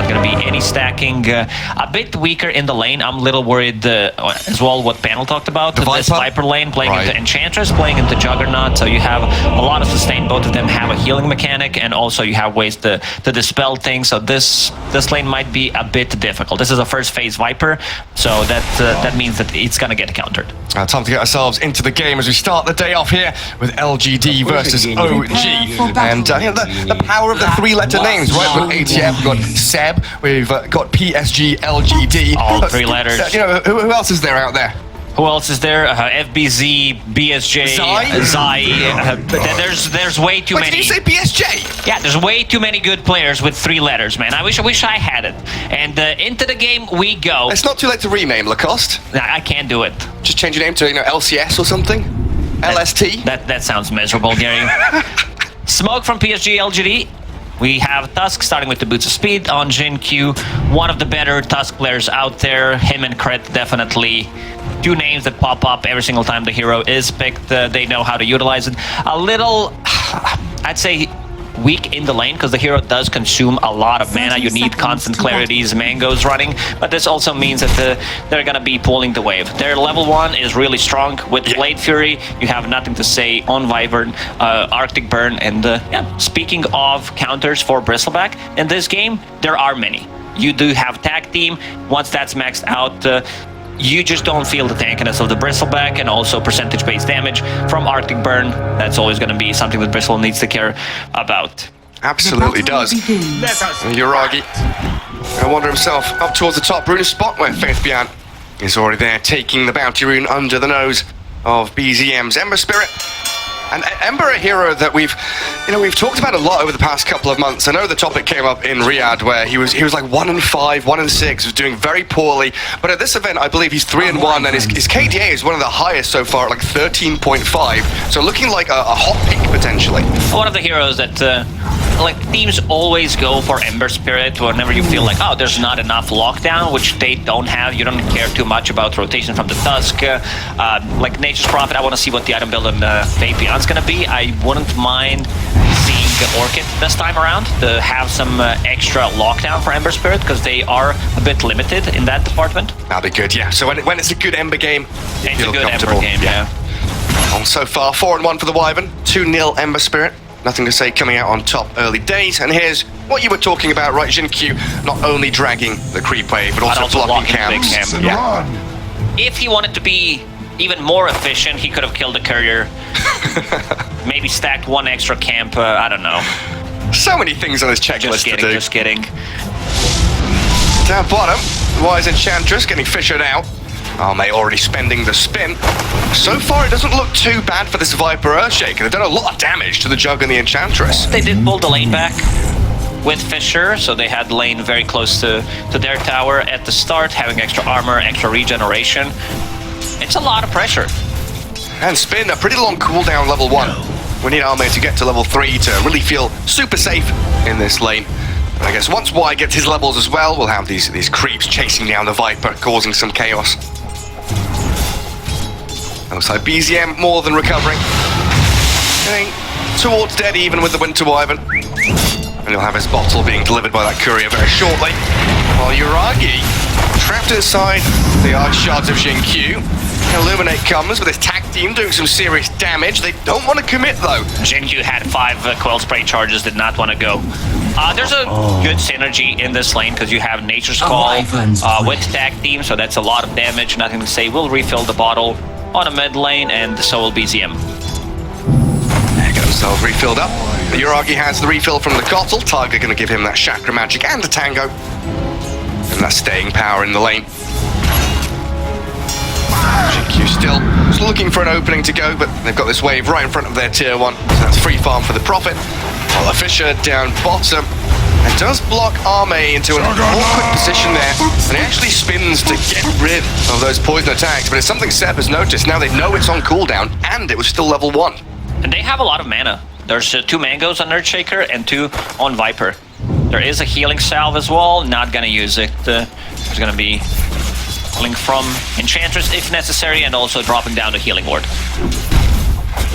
not going to be any stacking. A bit weaker in the lane. I'm a little worried as well what Panel talked about. This Viper lane playing into Enchantress, playing into Juggernaut. So you have a lot of sustain. Both of them have a healing mechanic, and also you have ways to dispel things. So this lane might be a bit difficult. This is a first phase Viper, so that means that it's going to get countered. Time to get ourselves into the game as we start the day off here with LGD versus OG. And the power of the three-letter names, right? With ATF, we've got Seb, we've got PSG.LGD. All three letters. Who else is there out there? Who else is there? FBZ, BSJ, Zai. There's way too many. Did you say BSJ? Yeah, there's way too many good players with three letters, man. I wish I had it. And into the game we go. It's not too late to rename Lacoste. Nah, I can't do it. Just change your name to LCS or something. LST. That sounds miserable, Gary. Smoke from PSG.LGD. We have Tusk starting with the Boots of Speed on Jin Q. One of the better Tusk players out there. Him and Kret definitely two names that pop up every single time the hero is picked. They know how to utilize it. A little, I'd say, weak in the lane because the hero does consume a lot of mana. You need constant clarities, mangoes running, but this also means that they're going to be pulling the wave. Their level 1 is really strong with Blade Fury. You have nothing to say on Wyvern, Arctic Burn, and speaking of counters for Bristleback, in this game, there are many. You do have Tag Team. Once that's maxed out, you just don't feel the tankiness of the Bristleback, and also percentage-based damage from Arctic Burn. That's always going to be something that Bristle needs to care about. Absolutely does. Yuragi, I wonder himself up towards the top rune spot where Faith Beyond is already there, taking the bounty rune under the nose of BZM's Ember Spirit. And Ember, a hero that we've talked about a lot over the past couple of months. I know the topic came up in Riyadh where he was like 1-5, 1-6, was doing very poorly. But at this event, I believe he's 3-1, and his KDA is one of the highest so far, like 13.5. So looking like a hot pick potentially. One of the heroes that teams always go for Ember Spirit whenever you feel like, oh, there's not enough lockdown, which they don't have. You don't care too much about rotation from the Tusk. Like Nature's Prophet, I want to see what the item build on Faith Beyond's going to be. I wouldn't mind seeing Orchid this time around to have some extra lockdown for Ember Spirit, because they are a bit limited in that department. That'd be good, yeah. So when it's a good Ember game, it's a good Ember game, yeah. Well, so far, 4-1 for the Wyvern, 2-0 Ember Spirit. Nothing to say coming out on top early days. And here's what you were talking about, right, Jin Q? Not only dragging the creep wave, but also blocking camps. If he wanted to be even more efficient, he could have killed the courier. Maybe stacked one extra camp, I don't know. So many things on this checklist to do. Just kidding. Down bottom, Wise Enchantress getting fissured out. Arme already spending the spin. So far, it doesn't look too bad for this Viper Earthshaker. They've done a lot of damage to the Jug and the Enchantress. They did pull the lane back with Fissure, so they had lane very close to their tower at the start, having extra armor, extra regeneration. It's a lot of pressure. And spin, a pretty long cooldown level 1. We need Arme to get to level 3 to really feel super safe in this lane. And I guess once Y gets his levels as well, we'll have these creeps chasing down the Viper, causing some chaos. Looks like BZM more than recovering. Getting towards dead even with the Winter Wyvern. And he'll have his bottle being delivered by that courier very shortly. While Yuragi, trapped inside the Arch Shards of Jin Q. Illuminate comes with his tag team doing some serious damage. They don't want to commit though. Jin Q had 5 Quell Spray charges, did not want to go. There's a good synergy in this lane because you have Nature's Call with tag team, so that's a lot of damage. Nothing to say. We'll refill the bottle on a mid lane, and so will BZM. There goes himself refilled up. Yuragi has the refill from the Kotl. Tiger going to give him that Chakra Magic and the Tango. And that staying power in the lane. GQ still just looking for an opening to go, but they've got this wave right in front of their tier 1. So that's free farm for the Prophet. While the Fisher down bottom. And does block Arme into an awkward position there. And he actually spins to get rid of those poison attacks. But it's something Seb has noticed. Now they know it's on cooldown, and it was still level 1. And they have a lot of mana. There's 2 mangoes on Earthshaker and 2 on Viper. There is a healing salve as well. Not gonna use it. There's gonna be healing from Enchantress if necessary, and also dropping down the healing ward.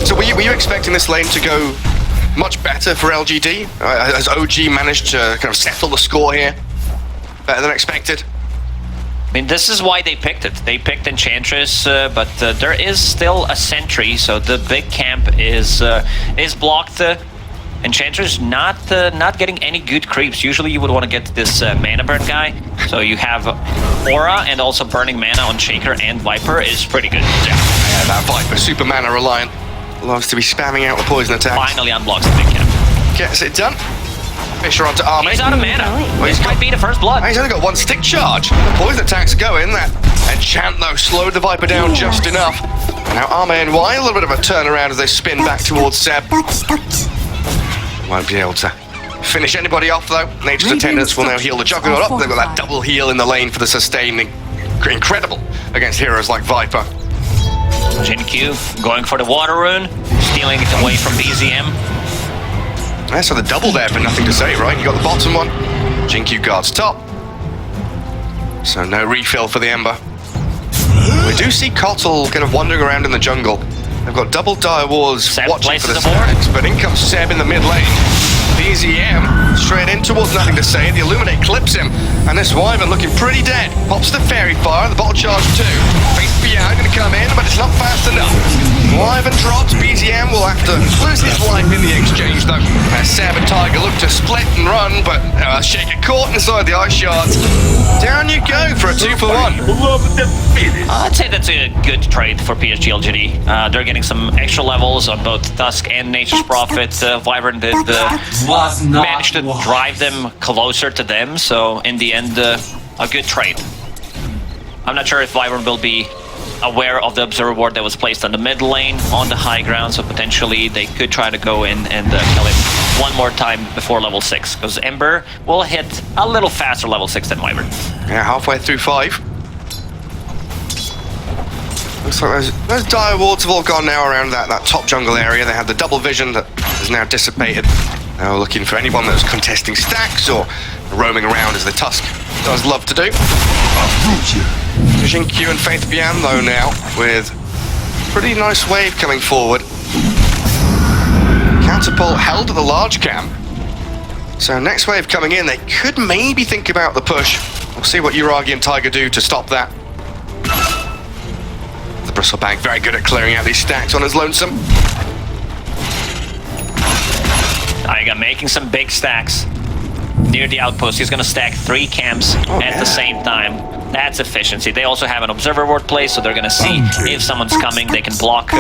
So were you expecting this lane to go much better for LGD? Has OG managed to kind of settle the score here? better than expected. I mean, this is why they picked it. They picked Enchantress, but there is still a sentry, so the big camp is blocked. Enchantress not getting any good creeps. Usually you would want to get this mana burn guy. So you have Aura and also burning mana on Shaker and Viper is pretty good. Yeah, that Viper, super mana reliant. Loves to be spamming out the poison attacks. Finally unblocks the big camp. Gets it done. Fisher onto Army. He's out of mana. Well, This might be the first blood. He's only got one stick charge. The poison attacks go in. That enchant though slowed the Viper down just enough. Now Arme and Y, a little bit of a turnaround as they spin back towards Seb. Won't be able to finish anybody off though. Nature's Attendants will now heal the Juggernaut up. They've got that double heal in the lane for the sustaining. Incredible against heroes like Viper. Jin-Q going for the Water Rune, stealing it away from BZM. Yeah, so the double there for nothing to say, right? You got the bottom one. Jin-Q guards top. So no refill for the Ember. We do see Kotl kind of wandering around in the jungle. They've got double Dire Wars Seb watching for the places the board. stacks, but in comes Seb in the mid lane. BZM straight in towards nothing to say. The Illuminate clips him, and this Wyvern looking pretty dead. Pops the Fairy Fire, the bottle charge too. Face behind gonna come in, but it's not fast enough. Wyvern drops. BZM will have to lose his life in the exchange though. Seb and Tiger look to split and run, but Shaker caught inside the ice shards. Down you go for a 2-for-1. I'd say that's a good trade for PSG.LGD. They're getting some extra levels on both Tusk and Nature's Prophet. Wyvern did manage to drive them closer to them, so in the end, a good trade. I'm not sure if Wyvern will be aware of the Observer Ward that was placed on the mid lane on the high ground, so potentially they could try to go in and kill him one more time before level 6, because Ember will hit a little faster level 6 than Wyvern. Yeah, halfway through 5. Looks like those Dire Wards have all gone now around that top jungle area. They had the double vision that has now dissipated. Now looking for anyone that was contesting stacks or roaming around as the Tusk does love to do. Jin-Q and Faith Bian though now with pretty nice wave coming forward. Catapult held at the large camp. So next wave coming in, they could maybe think about the push. We'll see what Uragi and Tiger do to stop that. The Bristleback very good at clearing out these stacks on his lonesome. Tiger making some big stacks near the outpost. He's going to stack 3 camps at the same time. That's efficiency. They also have an Observer Ward place, so they're going to see if someone's coming. They can block.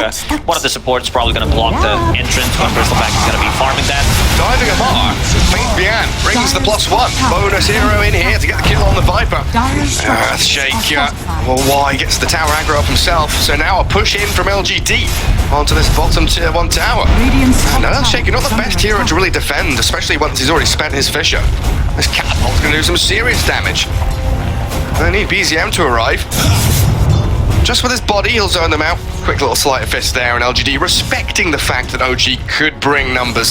One of the supports probably going to block the entrance when Bristleback is going to be farming that. Diving Amar. Faith Bian brings the +1. Bonus hero in here to get the kill on the Viper. Earthshaker. Well, Y gets the tower aggro up himself. So now a push in from LGD onto this bottom tier 1 tower. And Earthshaker, not the best hero to really defend, especially once he's already spent his Fisher. This catapult's going to do some serious damage. They need BZM to arrive. Just with his body, he'll zone them out. Quick little sleight of fist there, and LGD respecting the fact that OG could bring numbers.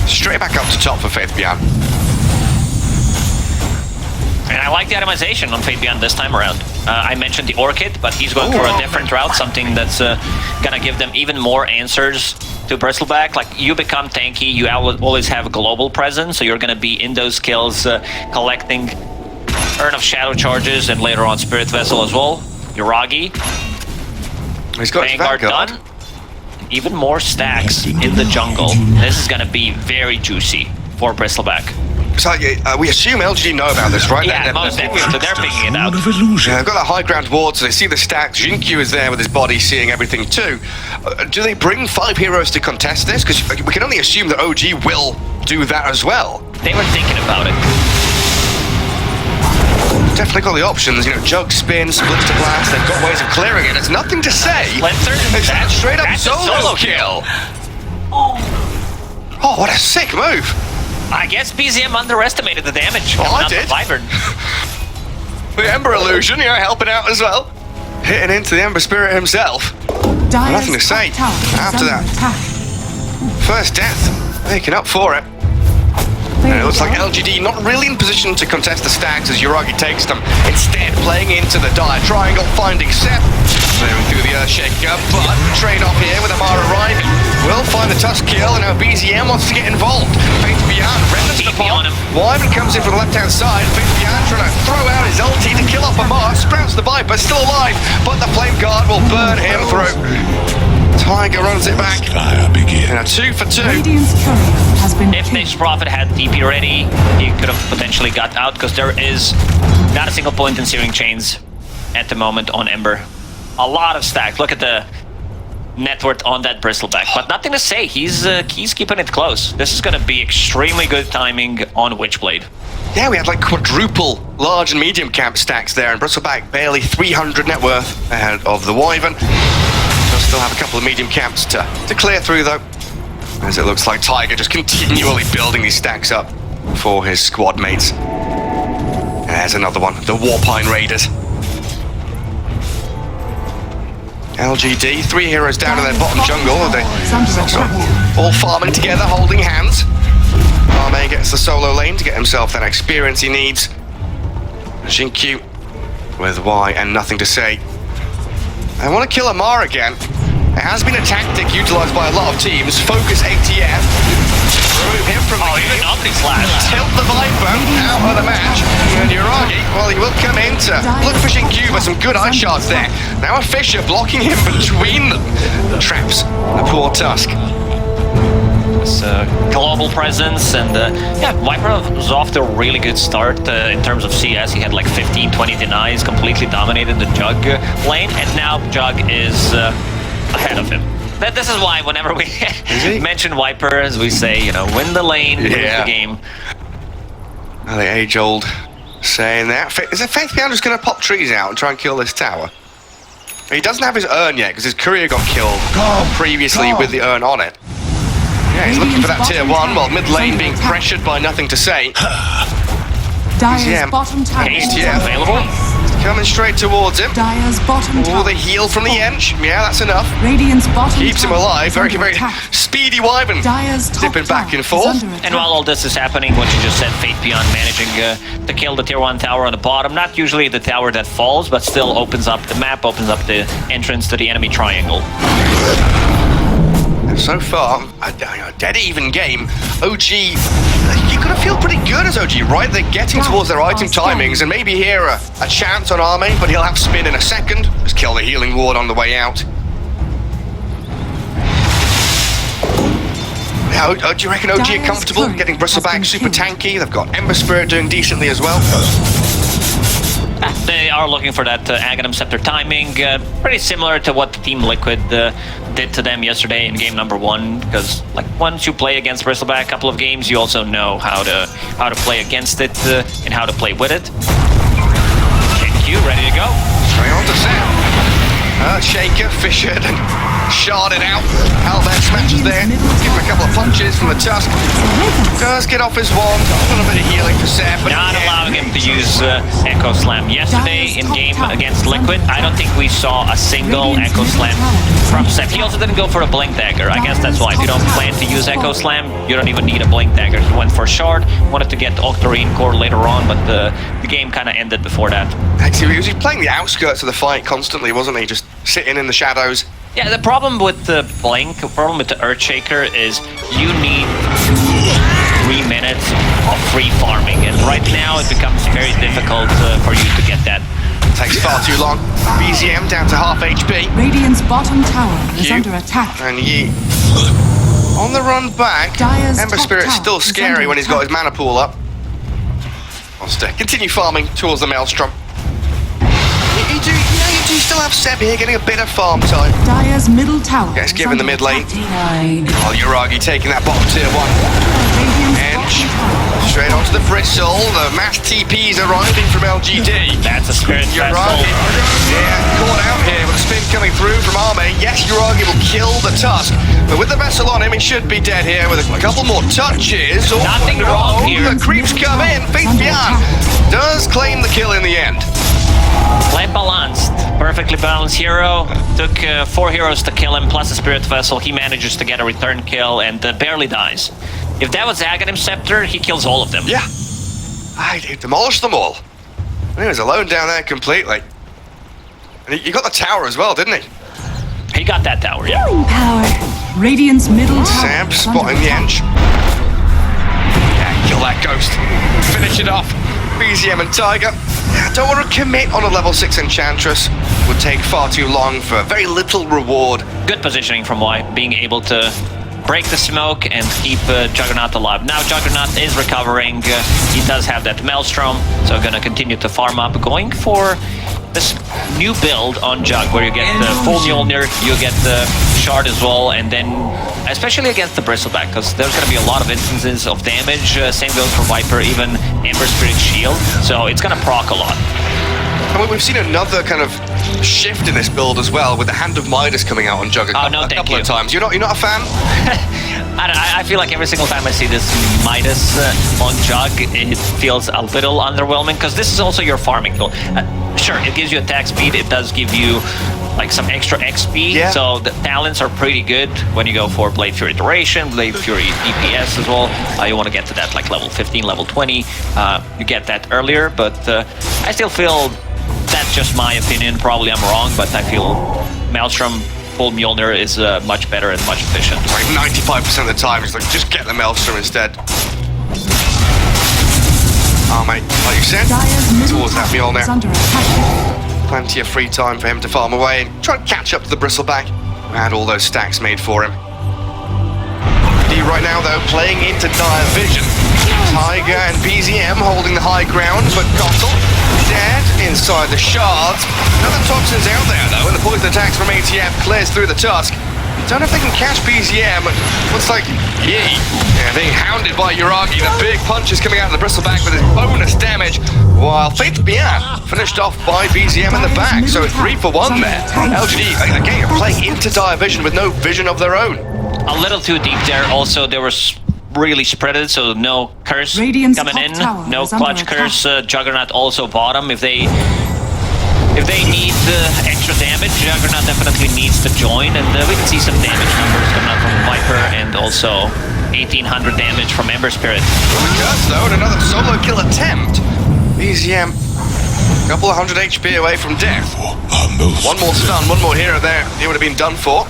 Straight back up to top for Faith Bian. And I like the itemization on Faith Bian this time around. I mentioned the Orchid, but he's going for a different route, something that's gonna give them even more answers to Bristleback. Like, you become tanky, you always have a global presence, so you're gonna be in those kills, collecting Urn of Shadow charges, and later on Spirit Vessel as well. Uragi. He's got Vanguard done. Even more stacks in the jungle. This is gonna be very juicy for Bristleback. So we assume LGD know about this, right? Yeah, most definitely. They're picking it out. Yeah, they've got that high ground ward, so they see the stacks. Jin-Q is there with his body, seeing everything too. Do they bring 5 heroes to contest this? Because we can only assume that OG will do that as well. They were thinking about it. Definitely got the options, you know, Jug, Spin, Splinter Blast. They've got ways of clearing it. It's nothing to say. Splinter? It's straight up That's a solo kill. Oh, what a sick move. I guess BZM underestimated the damage. Oh, I did. Wyvern. The Ember Illusion, you know, helping out as well. Hitting into the Ember Spirit himself. Nothing to say after that. First death, making up for it. And it looks like LGD not really in position to contest the stacks as Yuragi takes them. Instead, playing into the dire triangle, finding Sep. Clearing through the Earthshaker, but trade-off here with Amara arriving. Will find the Tusk kill, and now BZM wants to get involved. Faith Beyond renders the pot. Wyvern comes in from the left-hand side. Faith Beyond trying to throw out his ulti to kill off Amara. Sprouts the Viper, still alive, but the Flame Guard will burn him through. Tiger runs it back. And a 2 for 2. If Nature Prophet had TP ready, he could have potentially got out, because there is not a single point in Searing Chains at the moment on Ember. A lot of stacks. Look at the net worth on that Bristleback, but nothing to say. He's keeping it close. This is going to be extremely good timing on Witchblade. Yeah, we had like quadruple large and medium cap stacks there, and Bristleback barely 300 net worth ahead of the Wyvern. They'll still have a couple of medium camps to clear through though, as it looks like Tiger just continually building these stacks up for his squad mates. There's another one, the Warpine Raiders. LGD, 3 heroes down in their bottom jungle. They all farming together, holding hands. Arme gets the solo lane to get himself that experience he needs. Jinkyu with Y and nothing to say. I want to kill Amar again. It has been a tactic utilized by a lot of teams. Focus ATF. Remove him from the game. Tilt the Viper out of the match. And Yuragi, well, he will come in to look for Jinkyu, but some good eye shots there. Now a Fisher blocking him between them. Traps the poor Tusk. It's a global presence, and yeah, Viper was off to a really good start in terms of CS. He had like 15-20 denies, completely dominated the Jug lane, and now Jug is ahead of him. This is why whenever we mention Viper, as we say, you know, win the lane, win the game. Well, the age-old saying that. Is it Faith Beyond just going to pop trees out and try and kill this tower? He doesn't have his urn yet, because his courier got killed previously with the urn on it. Yeah, he's looking for that tier 1, while mid lane being pressured by nothing to say. ATF available. Coming straight towards him. Oh, the heal from the Ench. Yeah, that's enough. Keeps him alive. Very, very speedy Wyvern. Dipping back and forth. And while all this is happening, what you just said, Fate Beyond managing to kill the tier 1 tower on the bottom. Not usually the tower that falls, but still opens up the map, opens up the entrance to the enemy triangle. So far, a dead even game. OG, you're going to feel pretty good as OG, right? They're getting towards their item timings, and maybe here a chance on Arme, but he'll have spin in a second. Just kill the healing ward on the way out. Now, do you reckon OG are comfortable getting Bristleback super tanky? They've got Ember Spirit doing decently as well. They are looking for that Aghanim Scepter timing, pretty similar to what Team Liquid did to them yesterday in game number 1. Because like once you play against Bristleback a couple of games, you also know how to play against it and how to play with it. JQ ready to go. Straight on to Sam. Shaker, fissured, and sharded out. Halberd smashes there. Give him a couple of punches from the Tusk. Does get off his wand. A little bit of healing for Sam, but not allowing him to use Echo Slam. Yesterday in game against Liquid, I don't think we saw a single Echo Slam from Seth. He also didn't go for a Blink Dagger. I guess that's why. If you don't plan to use Echo Slam, you don't even need a Blink Dagger. He went for Shard, wanted to get Octarine Core later on, but the game kind of ended before that. Actually, he was playing the outskirts of the fight constantly, wasn't he? Just sitting in the shadows. Yeah, the problem with the Blink, the problem with the Earthshaker is you need 3 minutes of free farming, and right now it becomes very difficult for you to get that. Takes far too long. BZM down to half HP. Radiant's bottom tower is under attack. And Yi on the run back. Ember Spirit's still scary when he's got his mana pool up. Wants to continue farming towards the Maelstrom. You do still have Seb here getting a bit of farm time. Dire's middle tower. Gets given the mid lane. While Yuragi taking that bottom tier 1. Ench straight onto the Bristle. The mass TPs arriving from LGD. That's a spirit Yuragi. Yeah, caught out here with a spin coming through from Arme. Yes, Yuragi will kill the Tusk, but with the vessel on him, he should be dead here with a couple more touches. Nothing wrong here. The creeps come in. Faith Beyond does claim the kill in the end. Play balanced, perfectly balanced hero. Took 4 heroes to kill him, plus a spirit vessel. He manages to get a return kill and barely dies. If that was Aghanim Scepter, he kills all of them. Yeah. He demolished them all. And he was alone down there completely. And he got the tower as well, didn't he? He got that tower, yeah. Healing power. Radiant's middle tower Sam is under spotting the attack. Ench. Yeah, kill that ghost. Finish it off. BZM and Tiger. Don't want to commit on a level 6 Enchantress. Would take far too long for very little reward. Good positioning from Y, being able to break the smoke and keep Juggernaut alive. Now Juggernaut is recovering. He does have that Maelstrom, so gonna continue to farm up. Going for this new build on Jug, where you get the full Mjolnir, you get the Shard as well, and then especially against the Bristleback, because there's gonna be a lot of instances of damage. Same goes for Viper, even Ember Spirit Shield, so it's gonna proc a lot. I mean, we've seen another kind of shift in this build as well, with the Hand of Midas coming out on Jug a couple of times. You're not a fan? I feel like every single time I see this Midas on Jug, it feels a little underwhelming, because this is also your farming tool. Sure, it gives you attack speed, it does give you like some extra XP, yeah. So the talents are pretty good when you go for Blade Fury Duration, Blade Fury DPS as well. You want to get to that like level 15, level 20. You get that earlier, but I still feel that's just my opinion. Probably I'm wrong, but I feel Maelstrom full Mjolnir is much better and much efficient. Like 95% of the time, it's like, just get the Maelstrom instead. Oh, mate, like you said, towards that Mjolnir. Plenty of free time for him to farm away and try to catch up to the Bristleback, who had all those stacks made for him. Right now, though, playing into dire vision. Tiger and BZM holding the high ground, but Gottel dead inside the shards. Another toxin's out there, though, and the poison attacks from ATF clears through the tusk. Don't know if they can catch BZM. Looks like Yee. Yeah, being hounded by Yuragi. The big punches coming out of the Bristleback with his bonus damage, while Faith Bian finished off by BZM in the back. So 3 for 1 there. LGD, again, playing into dire vision with no vision of their own. A little too deep there. Also, there was really spreaded, so no curse Radiant's coming in. No is clutch under curse. Juggernaut also bottom. If they need extra damage, Juggernaut definitely needs to join, and we can see some damage numbers coming out from Viper, and also 1800 damage from Ember Spirit. The curse though, and another solo kill attempt. BZM, a couple of 100 HP away from death. One more stun, one more hero there, he would have been done for.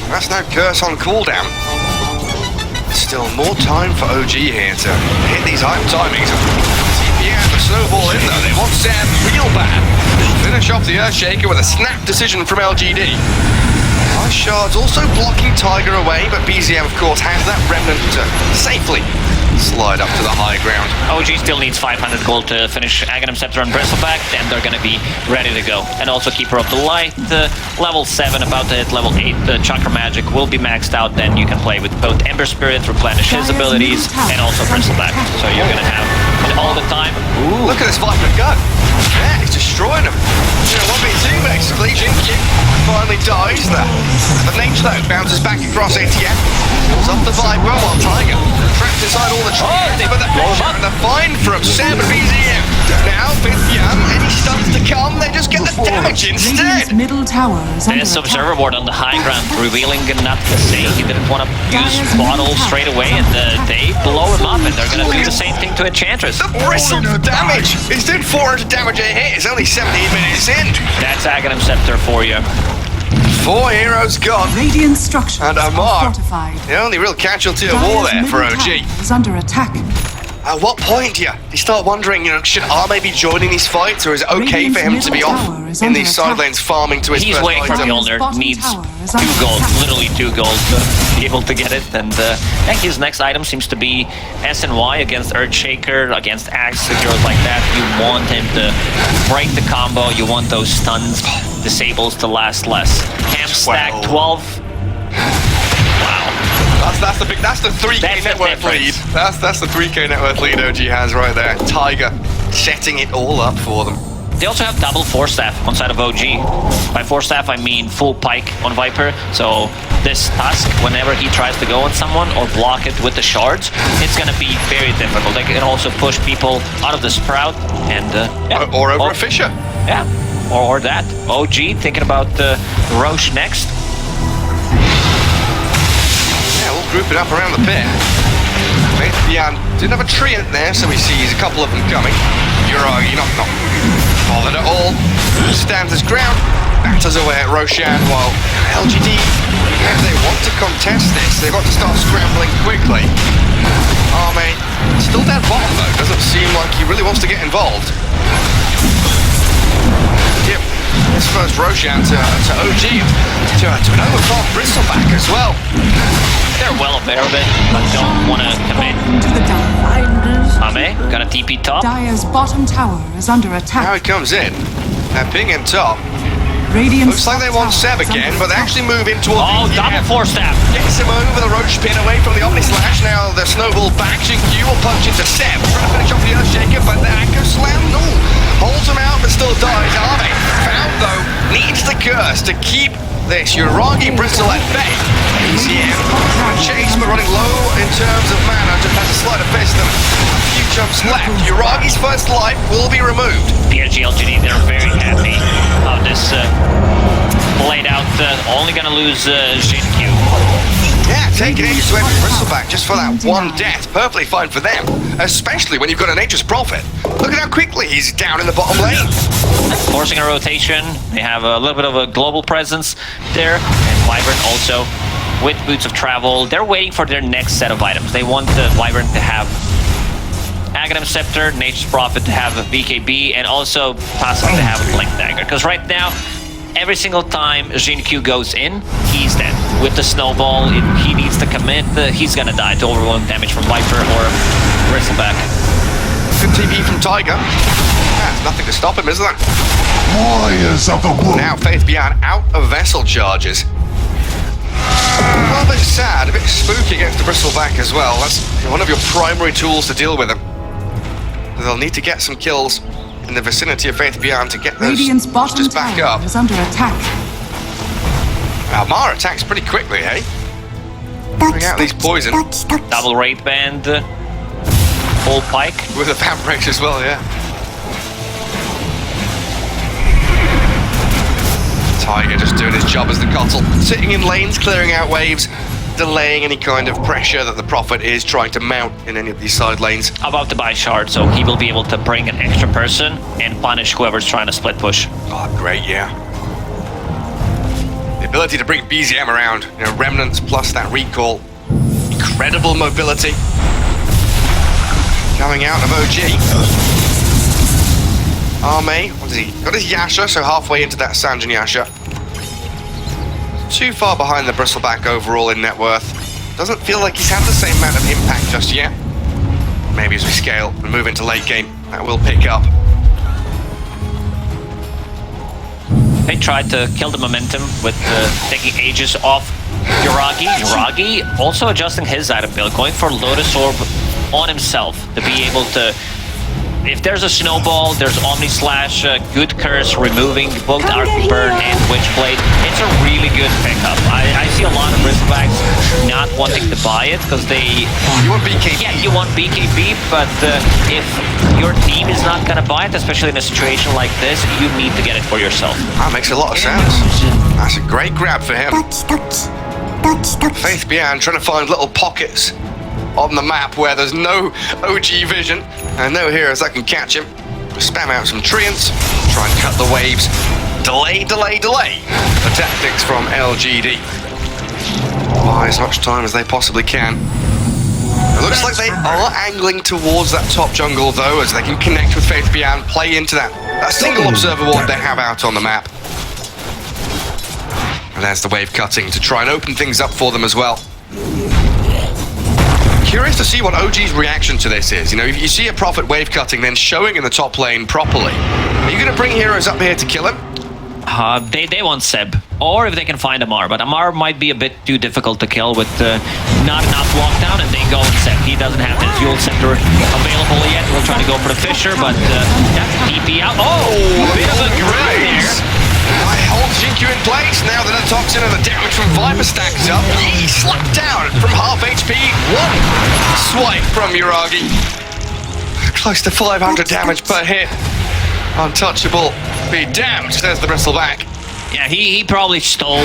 That's no curse on cooldown. Still more time for OG here to hit these high timings. CPN, the snowball in though. They want Sam real bad. Finish off the Earthshaker with a snap decision from LGD. Ice Shards also blocking Tiger away, but BZM, of course, has that remnant to safely slide up to the high ground. OG still needs 500 gold to finish Aghanim Scepter and Bristleback, then they're gonna be ready to go. And also Keeper of the Light, level 7, about to hit level 8, the Chakra Magic will be maxed out, then you can play with both Ember Spirit, replenish his abilities, and also Bristleback. So you're gonna have it all the time. Ooh. Look at this Viper gun. Yeah, he's destroying them. 1v2 basically. Jinky finally dies there. The nature though bounces back across ATF. Pulls up the Viper while Tiger trapped inside all the trees. But the pressure and the find from Sam and BZM. Now, any stuns to come, they just get the damage instead. Middle tower is under There's attack. Observer Board on the high ground, revealing not to say he didn't want to use Bottle straight away, and they blow him up, and they're going to do the same thing to Enchantress. The bristle damage! He's doing 400 damage a hit. It's only 17 minutes in. That's Aghanim Scepter for you. 4 heroes gone. Radiant structures And are Amar, fortified. the only real casualty of war there for OG. Is under attack. At what point do you start wondering, should Arme be joining these fights, or is it okay for him to be off in these side lanes farming to his He's first waiting for item? Mjolnir, needs 2 gold, literally 2 gold to be able to get it, and I think his next item seems to be SNY against Earthshaker, against Axe, heroes like that. You want him to break the combo, you want those stuns, disables to last less. Camp stack 12. That's the 3K net worth lead. That's the 3K net worth lead OG has right there. Tiger setting it all up for them. They also have double Force Staff on side of OG. By Force Staff, I mean full pike on Viper. So this Tusk, whenever he tries to go on someone or block it with the shards, it's going to be very difficult. They can also push people out of the Sprout and... yeah. Or over a Fisher. Yeah, or that. OG thinking about Roche next. Yeah, we'll group it up around the pit. Bian didn't have a treant there, so he sees a couple of them coming. Uragi not bothered at all. Stands his ground, batters away at Roshan, while LGD, if they want to contest this, they've got to start scrambling quickly. Arme, still down bottom though, doesn't seem like he really wants to get involved. Yep, this first Roshan to OG, to an overfall Bristleback as well. They're well aware of it, but don't want to commit. To the Dire. Ame, got a TP top. Dire's bottom tower is under Now attack. he comes in. They're pinging top. Radiant's Looks like they want Seb again, but they actually move in towards Oh, BGM. double force stab. Gets him over the Roach pin away from the Omni Slash. Now the snowball back. Q will punch into Seb. Trying to finish off the Earthshaker, but the Echo Slam, no. Holds him out, but still dies. Arme found though, needs the curse to keep this Uragi Bristle at bay. BCM chase, but running low in terms of mana. Just has a sleight of fist and a few jumps left. Uragi's first life will be removed. PSG.LGD, they're very happy how this played out. Only gonna lose Jin-Q. Yeah, taking ages away from Bristleback just for that one death. Perfectly fine for them, especially when you've got a Nature's Prophet. Look at how quickly he's down in the bottom lane. Forcing a rotation. They have a little bit of a global presence there. And Vibrant also with Boots of Travel. They're waiting for their next set of items. They want the Vibrant to have Aghanim Scepter, Nature's Prophet to have a VKB, and also possibly to have a Blink Dagger. Because right now, every single time Jin-Q goes in, he's dead. With the snowball, he needs to commit. He's gonna die to overwhelming damage from Viper or Bristleback. Good TP from Tiger. There's nothing to stop him, is there? Warriors of the wood. Now Faith Beyond out of Vessel charges. A little bit sad, a bit spooky against the Bristleback as well. That's one of your primary tools to deal with him. They'll need to get some kills in the vicinity of Faith Beyond to get those Radiant's bottom just back tower up. is under attack. Now Mara attacks pretty quickly, hey? Bring out these poison Double Raid Band, full pike. with a Vambrace as well, yeah. Tiger just doing his job as the console, sitting in lanes, clearing out waves, delaying any kind of pressure that the Prophet is trying to mount in any of these side lanes. About to buy shard, so he will be able to bring an extra person and punish whoever's trying to split push. Oh, great, yeah. The ability to bring BZM around, remnants plus that recall. Incredible mobility. Coming out of OG. Arme, what is he? Got his Yasha, so halfway into that Sanjin Yasha. Too far behind the Bristleback overall in net worth. Doesn't feel like he's had the same amount of impact just yet. Maybe as we scale and move into late game, that will pick up. They tried to kill the momentum with taking Aegis off Uragi. Uragi also adjusting his item build, going for Lotus Orb on himself to be able to... If there's a snowball, there's Omni Slash, good curse, removing both Arc Burn and Witchblade. It's a really good pickup. I see a lot of Bristlebacks not wanting to buy it because they... You want BKB? Yeah, you want BKB, but if your team is not gonna buy it, especially in a situation like this, you need to get it for yourself. That makes a lot of sense. That's a great grab for him. Faith Beyond trying to find little pockets on the map where there's no OG vision and no heroes that can catch him. Spam out some treants, try and cut the waves. Delay. The tactics from LGD. Buy as much time as they possibly can. It looks like they are angling towards that top jungle though, as they can connect with Faith Beyond, play into that single observer ward they have out on the map. And there's the wave cutting to try and open things up for them as well. Curious to see what OG's reaction to this is. If you see a Prophet wave cutting, then showing in the top lane properly. Are you going to bring heroes up here to kill him? They want Seb, or if they can find Amar, but Amar might be a bit too difficult to kill with not enough lockdown, and they go with Seb. He doesn't have his Dual Scepter available yet. We'll try to go for the Fisher, but that's TP out. Oh, a bit of a grab there. I hold Jin-Q in place now that the toxin and the damage from Viper stacks up. He slapped down from half HP. One swipe from Uragi. Close to 500 damage per hit. Untouchable. Be damned, says the Bristleback. Yeah, he probably stole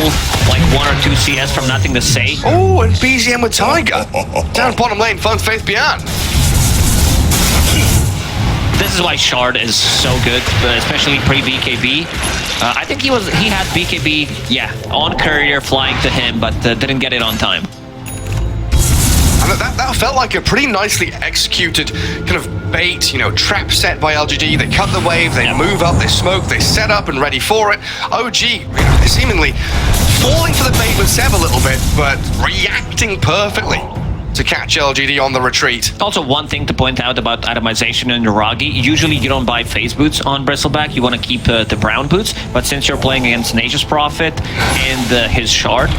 like 1 or 2 CS from Nothing to Say. Oh, and BZM with Tiger. Down bottom lane, finds Faith Beyond. This is why Shard is so good, especially pre-BKB. I think he had BKB, yeah, on courier flying to him, but didn't get it on time. And that felt like a pretty nicely executed kind of bait, you know, trap set by LGD. They cut the wave, they move up, they smoke, they set up and ready for it. OG, you know, they're seemingly falling for the bait with Seb a little bit, but reacting perfectly to catch LGD on the retreat. Also, one thing to point out about itemization in Yoragi, usually you don't buy phase boots on Bristleback, you want to keep the brown boots, but since you're playing against Nature's Prophet and his Shard,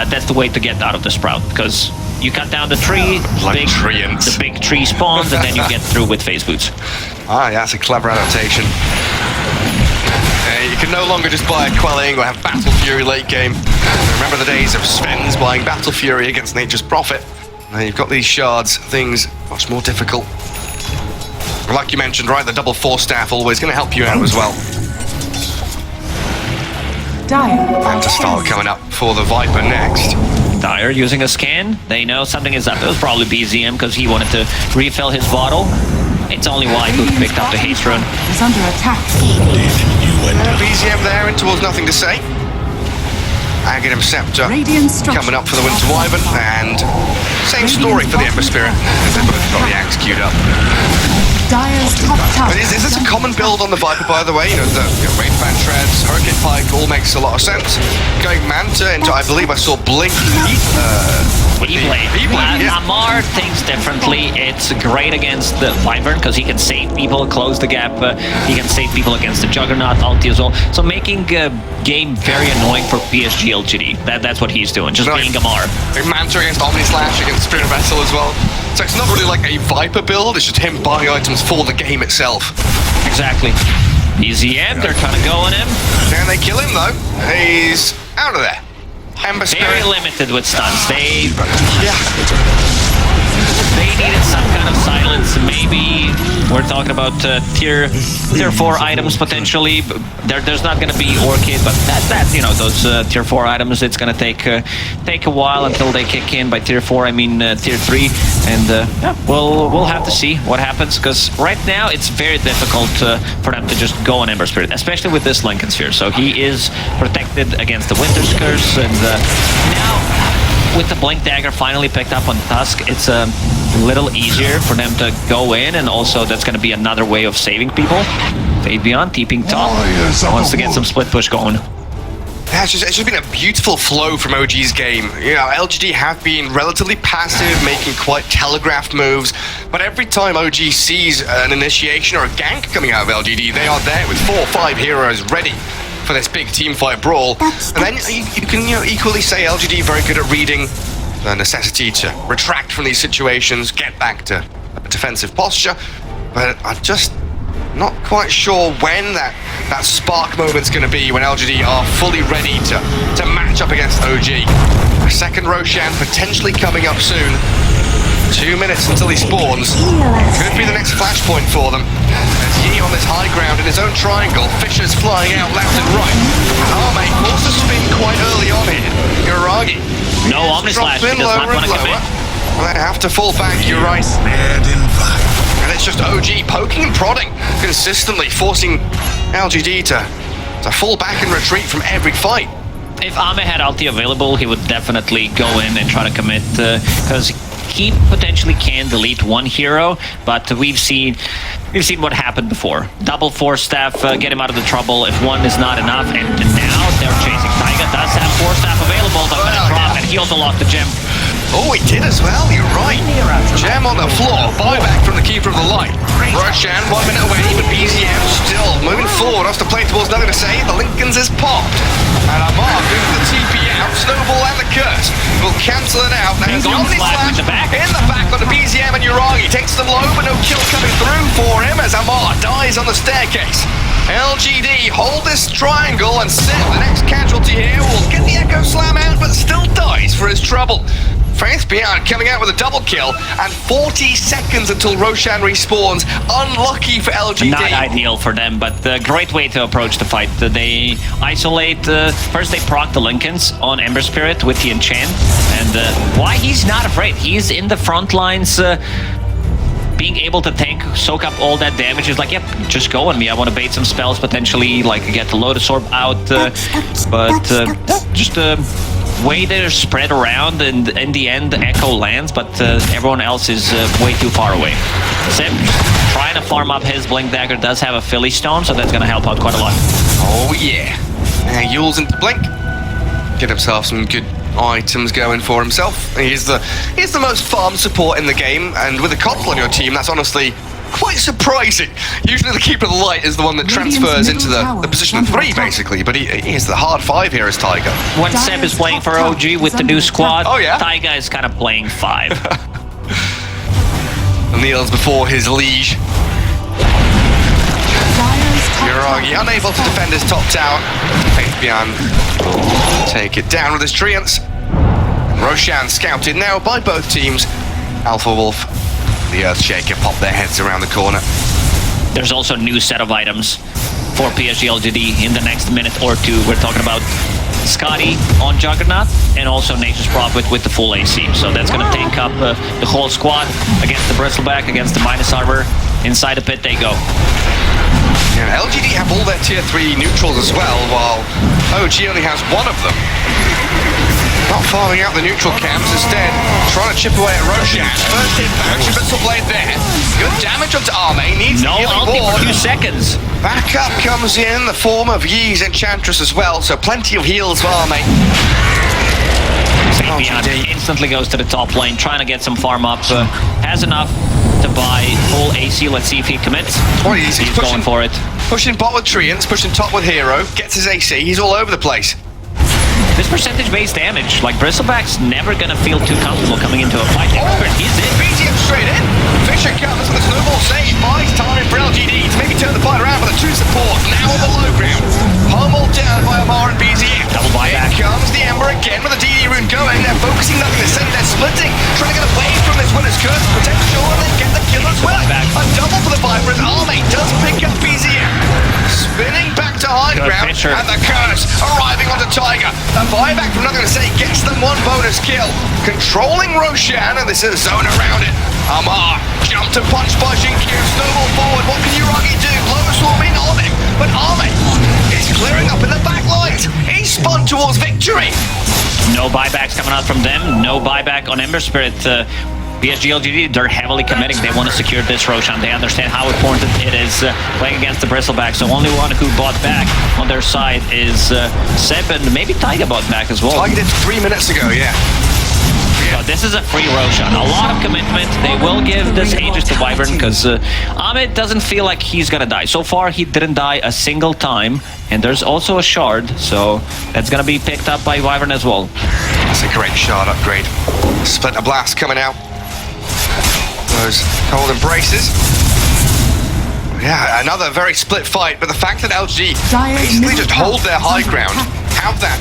that's the way to get out of the Sprout, because you cut down the tree, the big tree spawns, and then you get through with phase boots. Ah, yeah, that's a clever adaptation. You can no longer just buy a Quelling or have Battle Fury late game. Remember the days of Sven's buying Battle Fury against Nature's Prophet. Now you've got these shards, things much more difficult. Like you mentioned, right, the double force staff always going to help you out as well. Phantastal coming up for the Viper next. Dire using a scan, they know something is up. It was probably BZM because he wanted to refill his bottle. It's only why he picked up the haste rune. Is under attack. BZM there in towards Nothing to Say. Aghanim Scepter coming up for the Winter Wyvern, and same story for the Ember Spirit. They've both got the axe queued up. Dire's top tower. Is this a common build on the Viper, by the way? You know, the Raid Fan Treads, Hurricane Pike, all makes a lot of sense. Going Manta into, I believe I saw Blink E-Blade. Amar thinks differently. It's great against the Wyvern because he can save people, close the gap. He can save people against the Juggernaut, ulti as well. So making game very annoying for PSG.LGD. That's what he's doing, just being Amar. Manta against Omni Slash against Spirit Vessel as well. So it's not really like a Viper build, it's just him buying items for the game itself. Exactly. BZM, they're trying to go on him. Can they kill him though? He's out of there. Ember Spirit. Very limited with stuns. They needed some kind of silence. Maybe we're talking about tier 4 items potentially. There's not going to be Orchid, but that you know, those tier 4 items, it's going to take a while until they kick in. By tier 4, I mean tier 3, and yeah, we'll have to see what happens, because right now it's very difficult for them to just go on Ember Spirit, especially with this Lincoln Sphere. So he is protected against the Winter's Curse, and now with the Blink Dagger finally picked up on Tusk, it's a little easier for them to go in, and also that's going to be another way of saving people. Fade Beyond, keeping top, wants to get some split push going. Yeah, it's just been a beautiful flow from OG's game. You know, LGD have been relatively passive, making quite telegraphed moves, but every time OG sees an initiation or a gank coming out of LGD, they are there with 4 or 5 heroes ready for this big teamfight brawl. And then you can equally say LGD very good at reading the necessity to retract from these situations, get back to a defensive posture, but I'm just not quite sure when that spark moment's going to be, when LGD are fully ready to match up against OG. A second Roshan potentially coming up soon. 2 minutes until he spawns. Could be the next flashpoint for them. As Yi on this high ground in his own triangle, Fisher's flying out left and right. Arme forced to spin quite early on here. Yoragi. No Omni Slash, he does not want to commit. Well, they have to fall back, you're right. And it's just OG poking and prodding, consistently forcing LGD to fall back and retreat from every fight. If Ame had ulti available, he would definitely go in and try to commit, because he potentially can delete one hero, but we've seen what happened before. Double force staff, get him out of the trouble if one is not enough, and now they're chasing. Taiga does have force staff available, but gonna drop, and he also lost the gem. Oh, he did as well, you're right. Gem on the floor, buyback from the Keeper of the Light. Roshan 1 minute away, but BZM still moving forward. Wants to play towards Nothing to Say. The Lincoln's is popped. And Amar moving the TP out. Snowball and the Curse will cancel it out. Now he's Omni Slash in the back on the BZM, and Yoragi takes them low, but no kill coming through for him as Amar dies on the staircase. LGD hold this triangle and sit. The next casualty here will get the Echo Slam out, but still dies for his trouble. Faith Beyond coming out with a double kill, and 40 seconds until Roshan respawns. Unlucky for LGD. Not ideal for them, but a great way to approach the fight. They isolate, first they proc the Lincolns on Ember Spirit with the enchant, and why he's not afraid. He's in the front lines, being able to tank, soak up all that damage. Is like, yep, just go on me. I want to bait some spells, potentially, like get the Lotus Orb out, but just way they're spread around, and in the end, Echo lands, but everyone else is way too far away. Sim trying to farm up his Blink Dagger, does have a Philly Stone, so that's going to help out quite a lot. Oh yeah. Yule's into Blink. Get himself some good items going for himself. He's the most farm support in the game, and with a console on your team, that's honestly quite surprising. Usually the Keeper of the Light is the one that transfers into the position of 3, basically, but he is the hard 5 here as Taiga. When Seb is playing for OG with the new squad, oh, yeah? Taiga is kind of playing 5. Kneels before his liege. Miragi unable to defend his top tower. Faith Beyond take it down with his treants. Roshan scouted now by both teams. Alpha Wolf, the Earthshaker pop their heads around the corner. There's also a new set of items for PSG.LGD in the next minute or two. We're talking about Scotty on Juggernaut, and also Nature's Prophet with the full AC. So that's going to tank up the whole squad against the Bristleback, against the Minus Arbor. Inside the pit they go. Yeah, LGD have all their tier 3 neutrals as well, while OG only has one of them. Not farming out the neutral camps, instead trying to chip away at Roshan. First hit back, Bristol Blade there. Good damage onto Arme, needs no ulti for 2 seconds. Backup comes in the form of Yi's Enchantress as well, so plenty of heals for Arme. Instantly goes to the top lane, trying to get some farm up. Has enough to buy full AC. Let's see if he commits. Oh, he's going for it. Pushing bot with Treants, pushing top with Hero, gets his AC, he's all over the place. This percentage-based damage, like Bristleback's never gonna feel too comfortable coming into a fight. He's in. BTM straight in. Fisher comes with a snowball save. Buys time for LGD to maybe turn the fight around with a 2 support. Now on the low ground. Pummeled down by Amar and BZM. Double buyback. Here comes the Ember again with a DD rune going. They're focusing nothing to say. They're splitting. Trying to get away from this winner's curse. Potential and then get the kill as well. A double for the Viper as Arme does pick up BZM. Spinning back to high ground. Fisher. And the curse arriving onto Tiger. A buyback from nothing to say gets them 1 bonus kill. Controlling Roshan, and this is a zone around it. Amar jumped and punched by Jinkyu. Snowball forward. What can Uragi do? Lotus Swarm in on him. But Arme is clearing up in the back lines. He's spun towards victory. No buybacks coming out from them. No buyback on Ember Spirit. PSG.LGD, they're heavily committing. They want to secure this Roshan. They understand how important it is playing against the Bristleback. So only one who bought back on their side is Seb, and maybe Taiga bought back as well. Taiga did 3 minutes ago, yeah. So this is a free Roshan. A lot of commitment. They will give this Aegis to Wyvern because Ahmed doesn't feel like he's gonna die. So far, he didn't die a single time. And there's also a shard, so that's gonna be picked up by Wyvern as well. That's a great shard upgrade. Splinter Blast coming out. Those cold embraces. Yeah, another very split fight, but the fact that LG basically just hold their high ground, have that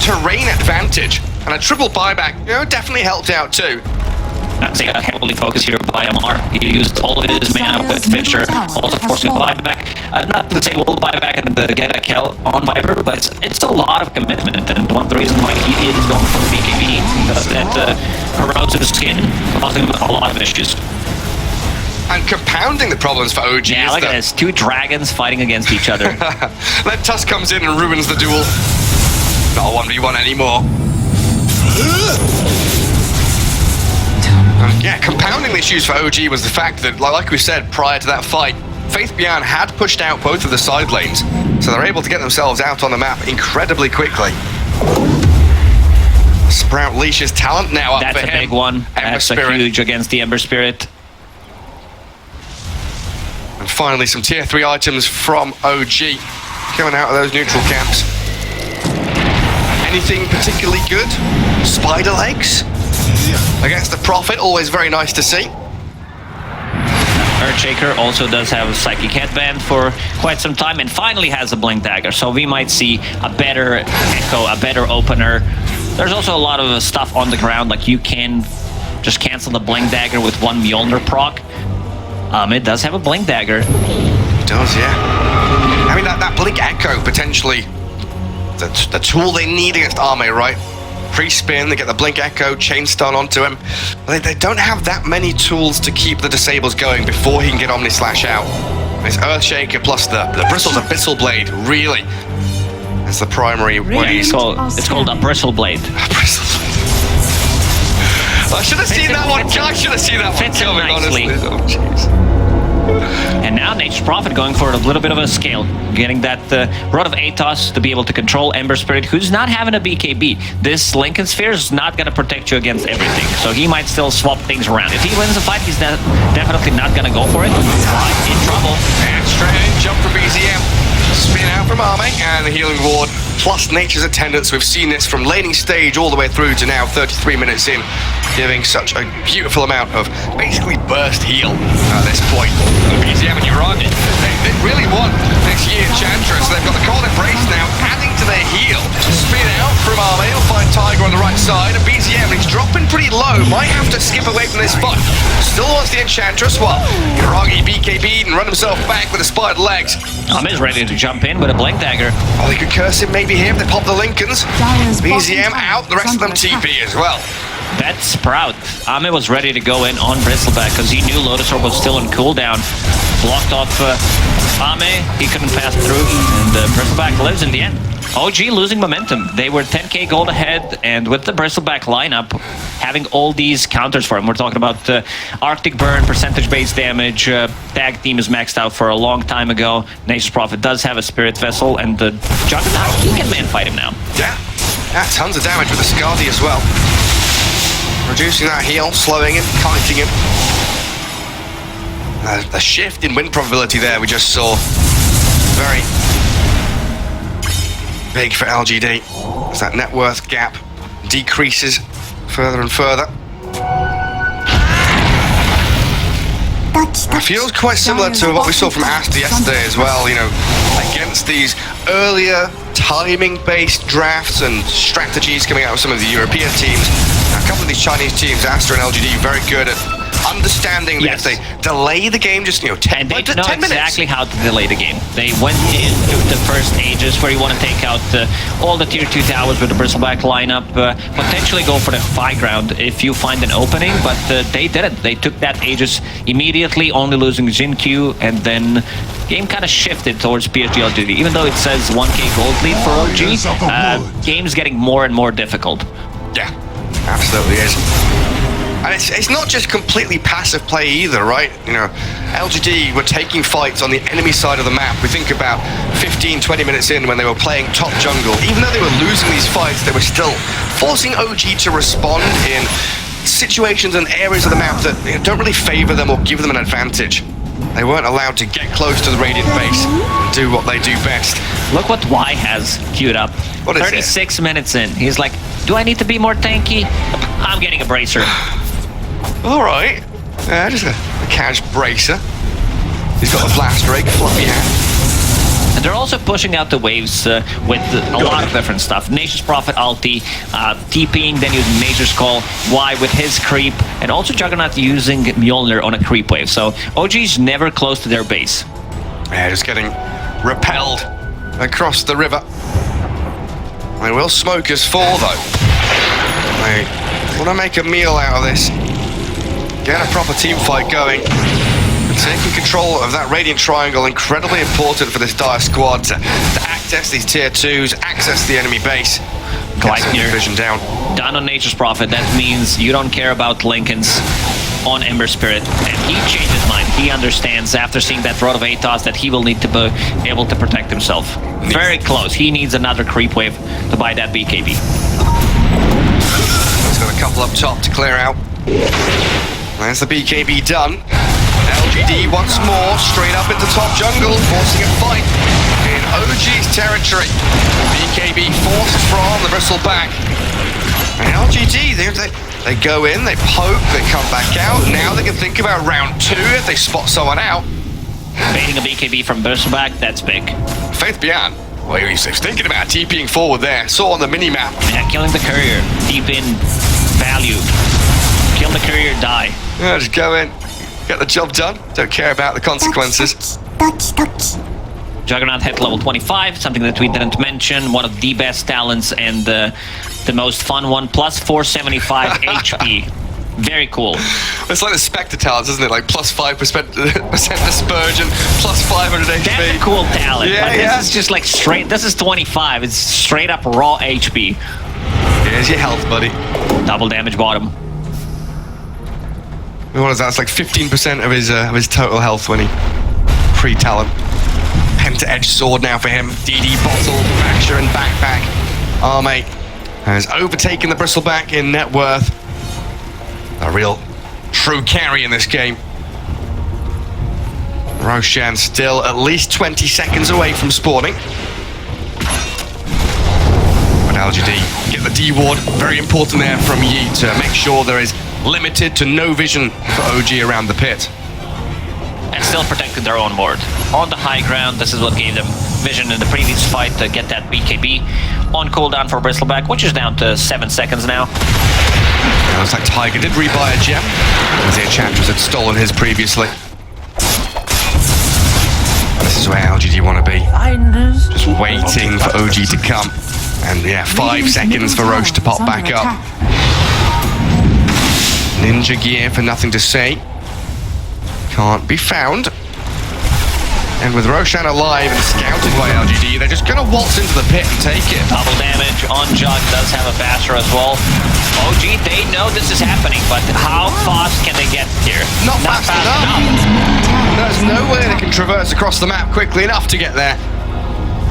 terrain advantage, and a triple buyback, definitely helped out too. I'd say heavily focused here by Amar. He used all of his mana with Fisher, also forcing a buyback. Not to say we'll buy back and get a kill on Viper, but it's a lot of commitment, and one of the reasons why he is going for the BKB is that corrodes his skin, causing a lot of issues. And compounding the problems for OG. Yeah, look at this. 2 dragons fighting against each other. Then Tusk comes in and ruins the duel. Not a 1v1 anymore. Yeah, compounding the issues for OG was the fact that, like we said prior to that fight, Faith Beyond had pushed out both of the side lanes, so they're able to get themselves out on the map incredibly quickly. Sprout leashes talent now up That's for him. That's a big one. That's a huge against the Ember Spirit. And finally, some tier 3 items from OG coming out of those neutral camps. Anything particularly good? Spider legs? Against the Prophet, always very nice to see. Earthshaker also does have a Psychic Headband for quite some time, and finally has a Blink Dagger. So we might see a better Echo, a better opener There's also a lot of stuff on the ground, like you can just cancel the Blink Dagger with one Mjolnir proc. It does have a Blink Dagger. It does, yeah. I mean, that Blink Echo, potentially the tool they need against Arme, right? Pre-spin, they get the Blink Echo, chain stun onto him. They don't have that many tools to keep the disables going before he can get Omni Slash out. This Earthshaker plus the Bristles Abyssal Blade, really. That's the primary way. It's called a Bristle Blade. I should have seen that one. I should have seen that one coming, honestly. Oh, jeez. And now Nature's Prophet going for a little bit of a scale, getting that Rod of Atos to be able to control Ember Spirit, who's not having a BKB. This Lincoln Sphere is not going to protect you against everything, so he might still swap things around. If he wins the fight, he's definitely not going to go for it. In trouble. And straight in, jump from BZM. Spin out from Arme, and the Healing Ward, plus Nature's Attendance. We've seen this from laning stage all the way through to now 33 minutes in, giving such a beautiful amount of basically burst heal at this point. BZM and Uragi, they really want this year Enchantress. They've got the Cold Embrace now, adding to their heal. Spin out from Arme, he'll find Tiger on the right side, and BZM, he's dropping pretty low, might have to skip away from this fight. Still wants the Enchantress, while Uragi BKB'd and run himself back with the spider legs. Is ready to jump in with a Blink Dagger. Oh, they could curse him maybe here if they pop the Lincolns. Dyer's BZM bottom out, the rest of them TP as well. That Sprout. Ame was ready to go in on Bristleback because he knew Lotus Orb was still on cooldown. Blocked off Ame, he couldn't pass through, and Bristleback lives in the end. OG losing momentum. They were 10k gold ahead, and with the Bristleback lineup, having all these counters for him. We're talking about Arctic Burn, percentage-based damage, tag team is maxed out for a long time ago. Nature's Prophet does have a Spirit Vessel, and the Juggernaut, he can man-fight him now. Yeah, tons of damage with the Skadi as well. Reducing that heal, slowing him, kiting him. The shift in win probability there we just saw. Very big for LGD. As that net worth gap decreases further and further. It feels quite similar to what we saw from Asta yesterday as well, you know, against these earlier timing-based drafts and strategies coming out of some of the European teams. Now, a couple of these Chinese teams, Asta and LGD, very good at understanding that if they delay the game just, 10 minutes. And they know exactly how to delay the game. They went into the first stages where you want to take out all the tier 2 towers with the Bristleback lineup, potentially go for the high ground if you find an opening, but they didn't. They took that Aegis immediately, only losing Jin Q, and then game kind of shifted towards PSG.LGD. Even though it says 1k gold lead for OG, game's getting more and more difficult. Yeah, absolutely is. And it's not just completely passive play either, right? LGD were taking fights on the enemy side of the map. We think about 15, 20 minutes in when they were playing top jungle. Even though they were losing these fights, they were still forcing OG to respond in situations and areas of the map that don't really favor them or give them an advantage. They weren't allowed to get close to the Radiant base and do what they do best. Look what Y has queued up. What is 36 minutes in. He's like, do I need to be more tanky? I'm getting a bracer. All right. Just a cash bracer. He's got a blast rig, fluffy hat. And they're also pushing out the waves with a lot of different stuff. Nature's Prophet ulti, TPing, then using Nature's Call, Y with his creep, and also Juggernaut using Mjolnir on a creep wave. So OG's never close to their base. Yeah, just getting repelled across the river. They will smoke us fall, though. They want to make a meal out of this. Get a proper team fight going. And taking control of that Radiant Triangle, incredibly important for this Dire squad to access these tier 2s, access the enemy base. Gleipnir vision down. Done on Nature's Prophet. That means you don't care about Lincolns on Ember Spirit. And he changed his mind. He understands after seeing that Rod of Atos that he will need to be able to protect himself. Very close. He needs another creep wave to buy that BKB. He's got a couple up top to clear out. There's the BKB done. LGD once more, straight up into top jungle, forcing a fight in OG's territory. BKB forced from the Bristleback. And LGD, they go in, they poke, they come back out. Now they can think about round 2 if they spot someone out. Baiting a BKB from Bristleback, that's big. Faith Beyond Well, he was thinking about TPing forward there. Saw on the mini-map. Yeah, killing the courier. Deep in value. Kill the courier, die. Yeah, just go in. Get the job done. Don't care about the consequences. Juggernaut hit level 25, something that we didn't mention. One of the best talents and the most fun one. Plus 475 HP. Very cool. It's like the Spectre talents, isn't it? Like plus 5% dispersion, plus 500 HP. That's a cool talent. Yeah, but yeah. This is just like straight. This is 25. It's straight up raw HP. Here's your health, buddy. Double damage bottom. What is that? It's like 15% of his total health when he pre-talent. Penta-edge sword now for him. DD bottle, fracture and backpack. Arme has overtaken the bristleback in net worth. A real true carry in this game. Roshan still at least 20 seconds away from spawning. But LGD get the D ward. Very important there from Yi to make sure there is limited to no vision for OG around the pit. And still protected their own ward. On the high ground, this is what gave them vision in the previous fight to get that BKB on cooldown for Bristleback, which is down to 7 seconds now. It looks like Tiger did rebuy a gem, as the Enchantress had stolen his previously. This is where LGD want to be. Just waiting for OG to come. And yeah, 5 seconds for Roche to pop back up. Ninja gear for nothing to say. Can't be found. And with Roshan alive and scouted by LGD, they're just going to waltz into the pit and take it. Double damage on Jug, does have a basher as well. OG, they know this is happening, but how fast can they get here? Not fast enough. There's no way they can traverse across the map quickly enough to get there.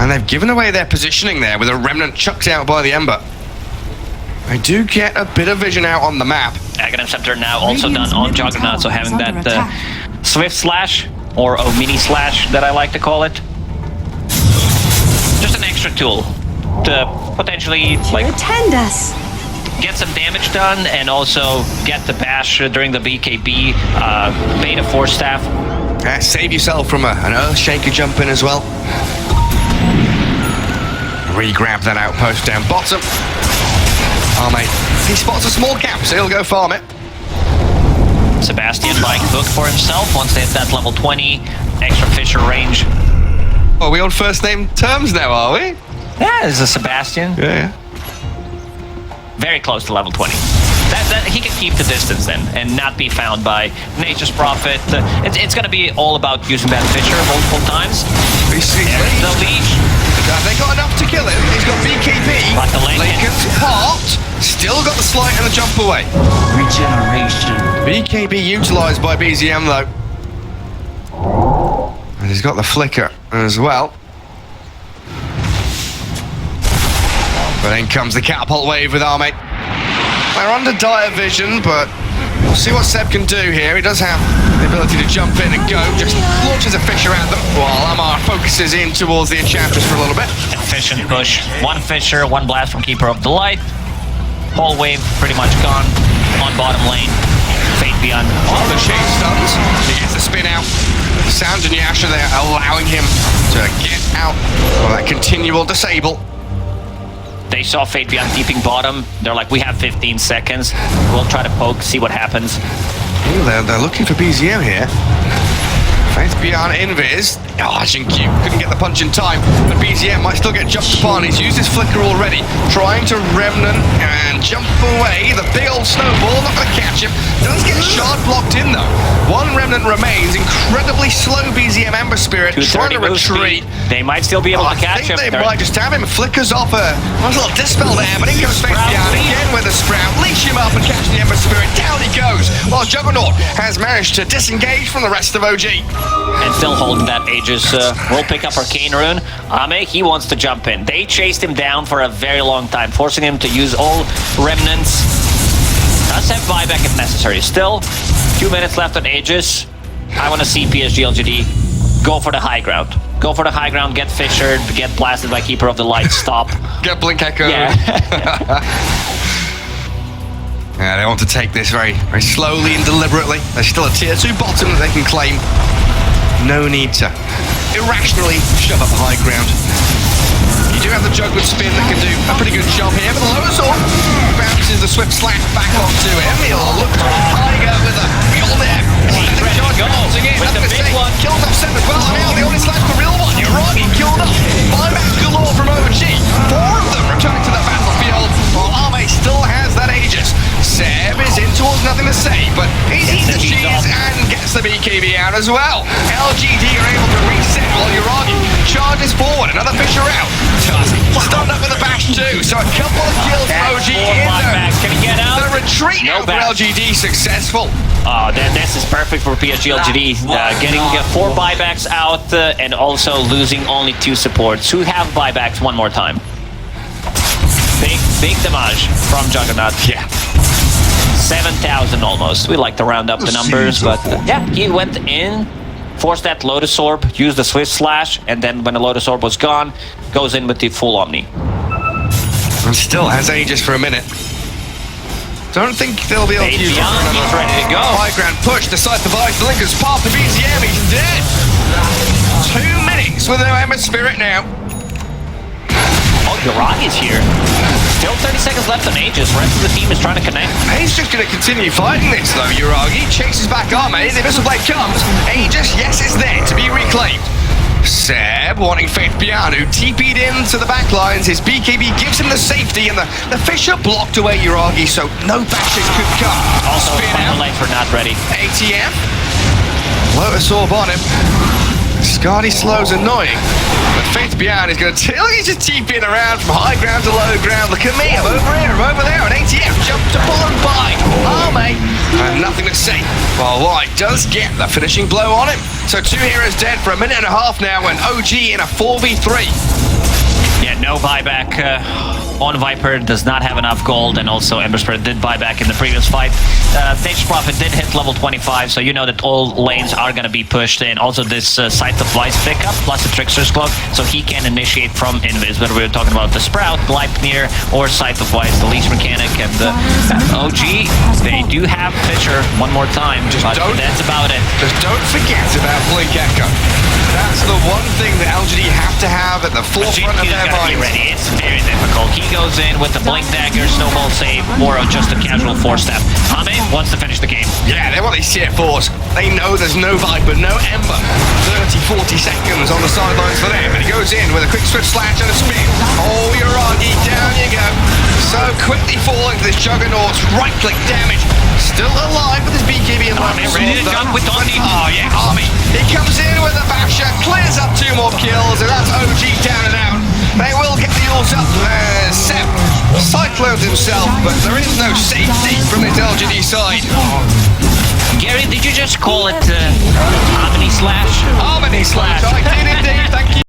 And they've given away their positioning there with a remnant chucked out by the Ember. I do get a bit of vision out on the map. Aghanim Scepter now also done on Juggernaut, so having that Swift Slash, or a mini slash that I like to call it. Just an extra tool to potentially like get some damage done and also get the bash during the BKB beta 4 staff. Save yourself from an Earthshaker jump in as well. Re-grab that outpost down bottom. Oh mate, he spots a small gap, so he'll go farm it. Sebastian buying book for himself once they hit that level 20 extra Fisher range. Are we on first name terms now, are we? Yeah, this is Sebastian. Yeah. Very close to level 20. That he can keep the distance then and not be found by Nature's Prophet. It's going to be all about using that Fisher multiple times. There's the leech. Have they got enough to kill him? He's got BKB. Like the Lincoln's popped. Still got the slight and the jump away. Regeneration. BKB utilised by BZM though. And he's got the flicker as well. But then comes the catapult wave with Arme. They're under dire vision, but we'll see what Seb can do here. He does have the ability to jump in and go. Just launches a Fisher at them while Amar focuses in towards the Enchantress for a little bit. Efficient push. One Fisher, one blast from Keeper of the Light. Whole wave pretty much gone on bottom lane. Fate Beyond. All the shade stuns. He gets the spin out. Sounds and Yasha there allowing him to get out of that continual disable. They saw Fate Beyond deeping bottom. They're like, we have 15 seconds. We'll try to poke, see what happens. Ooh, they're looking for BZM here. Faith Beyond Invis. Oh, Jinkyu couldn't get the punch in time, but BZM might still get jumped upon. He's used his flicker already, trying to remnant and jump away. The big old snowball, not going to catch him. Does get shard blocked in though. One remnant remains. Incredibly slow BZM Ember Spirit, trying to retreat. They might still be able to catch him. I think they might just have him. Flickers off a little dispel there, but in goes Faith Beyond again with a Sprout. Leash him up and catch the Ember Spirit. Down he goes, while Juggernaut has managed to disengage from the rest of OG. And still holding that Aegis. Will pick up Arcane Rune. Ame, he wants to jump in. They chased him down for a very long time, forcing him to use all remnants. Does have buyback if necessary. Still, 2 minutes left on Aegis. I want to see PSG.LGD go for the high ground. Go for the high ground, get fissured, get blasted by Keeper of the Light, stop. Get Blink Echo. Yeah. Yeah, they want to take this very, very slowly and deliberately. There's still a tier 2 bottom that they can claim. No need to irrationally shove up high ground. You do have the juggler spin that can do a pretty good job here, but the lower sword bounces the swift slash back onto him. He'll look to Tiger with a Mjolnir. With the big one. Kills off Seb as well, and now the only slash the real one. Uragi killed up. Buybacks galore from OG. 4 of them returning to the battlefield, while Arme still has that Aegis. Seb is in towards nothing to say, but he eats the cheese and gets the BKB out as well. LGD are able to reset while Uragi charges forward. Another Fisher out. Tusk stunned up with a bash too, so a couple of kills from OG in there. Can he get out? The retreat No out for bash. LGD successful. Oh, then this is perfect for PSG.LGD. Getting 4 buybacks out and also losing only 2 supports who have buybacks one more time. Big damage from Juggernaut. Yeah. 7,000 almost. We like to round up the numbers, but yeah, he went in, forced that Lotus Orb, used the Swift Slash, and then when the Lotus Orb was gone, goes in with the full Omni. And still has Aegis for a minute. Don't think they'll be able to use it. He's ready to go. High ground push, decide the device, the Lincoln's past the BZM, he's dead. 2 minutes with no Emma Spirit now. Oh, Uragi's here. Still 30 seconds left on Aegis. Rest of the team is trying to connect. He's just going to continue fighting this though, Uragi. Chases back Arme, the Missile Blade comes. Aegis, yes, it's there to be reclaimed. Seb wanting Faith Beyond, who TP'd into the back lines. His BKB gives him the safety, and the Fisher blocked away Uragi, so no bashes could come. Also, Spin final out. lane for not ready. ATM. Lotus Orb on him. Scardy Slow's annoying, but Faith Beyond is going to he's just TPing around from high ground to low ground. Look at me, I'm over here, I'm over there, and ATM jump to pull and buy. Arme, and nothing to say. While White does get the finishing blow on him. So 2 heroes dead for a minute and a half now, and OG in a 4v3. Yeah, no buyback on Viper, does not have enough gold, and also Ember Spirit did buyback in the previous fight. Nature's Prophet did hit level 25, so you know that all lanes are going to be pushed in. Also this Sight of Vice pickup, plus the Trickster's Cloak, so he can initiate from Invis, whether we were talking about the Sprout, Gleipnir, or Sight of Vice, the leash mechanic, and OG, they do have Fisher one more time, but that's about it. Just don't forget about Blink Echo. That's the one thing that LGD have to have at the forefront of their Be minds. ready. It's very difficult. He goes in with the Blink Dagger, Snowball save, or just a casual 4-step. Ame wants to finish the game. Yeah, they want these tier 4s. They know there's no Viper, no Ember. 30, 40 seconds on the sidelines for them. And he goes in with a quick swift slash and a spin. Oh, Uragi, down you go. So quickly falling to this Juggernaut's right-click damage. Still alive with his BKB and Army ready to jump with Omni. Oh, yeah, Army. He comes in with a basher, clears up 2 more kills, and that's OG down and out. They will get the ult up. Seb cyclones himself, but there is no safety from his LGD side. Gary, did you just call it Omni Slash? Harmony Slash, I did indeed, thank you.